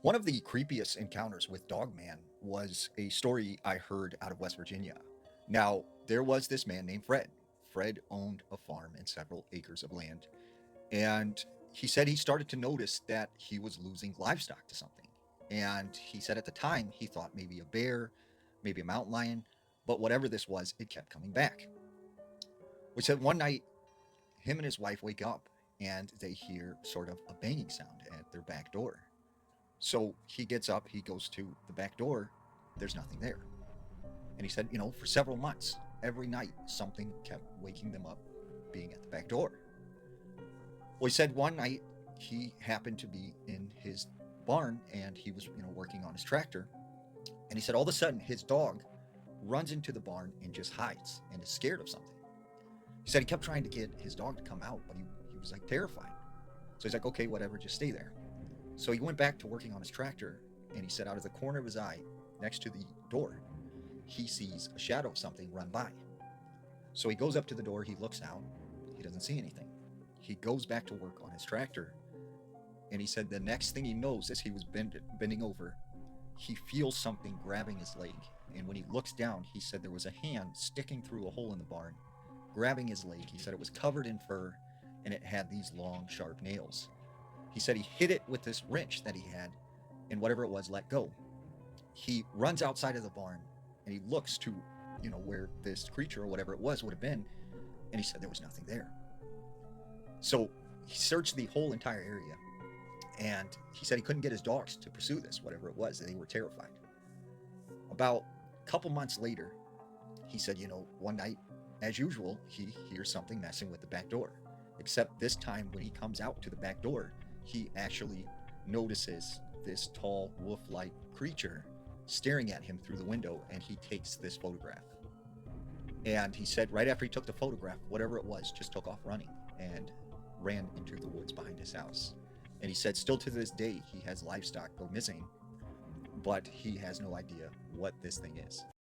One of the creepiest encounters with Dogman was a story I heard out of West Virginia. Now, there was this man named Fred. Fred owned a farm and several acres of land, and he said he started to notice that he was losing livestock to something. And he said at the time he thought maybe a bear, maybe a mountain lion, but whatever this was, it kept coming back. We said one night him and his wife wake up and they hear sort of a banging sound at their back door. So he gets up, he goes to the back door, there's nothing there. And he said, for several months, every night something kept waking them up being at the back door. Well, he said one night he happened to be in his barn and he was, working on his tractor. And he said all of a sudden his dog runs into the barn and just hides and is scared of something. He said he kept trying to get his dog to come out, but he was like terrified. So he's like, okay, whatever, just stay there. So he went back to working on his tractor, and he said out of the corner of his eye, next to the door, he sees a shadow of something run by. So he goes up to the door, he looks out, he doesn't see anything. He goes back to work on his tractor, and he said the next thing he knows as he was bending over, he feels something grabbing his leg. And when he looks down, he said there was a hand sticking through a hole in the barn, grabbing his leg. He said it was covered in fur, and it had these long, sharp nails. He said he hit it with this wrench that he had, and whatever it was let go. He runs outside of the barn, and he looks to, where this creature or whatever it was would have been, and he said there was nothing there. So he searched the whole entire area, and he said he couldn't get his dogs to pursue this, whatever it was. They were terrified. About a couple months later, he said, one night, as usual, he hears something messing with the back door. Except this time, when he comes out to the back door, he actually notices this tall wolf-like creature staring at him through the window, and he takes this photograph. And he said right after he took the photograph, whatever it was just took off running and ran into the woods behind his house. And he said still to this day he has livestock go missing, but he has no idea what this thing is.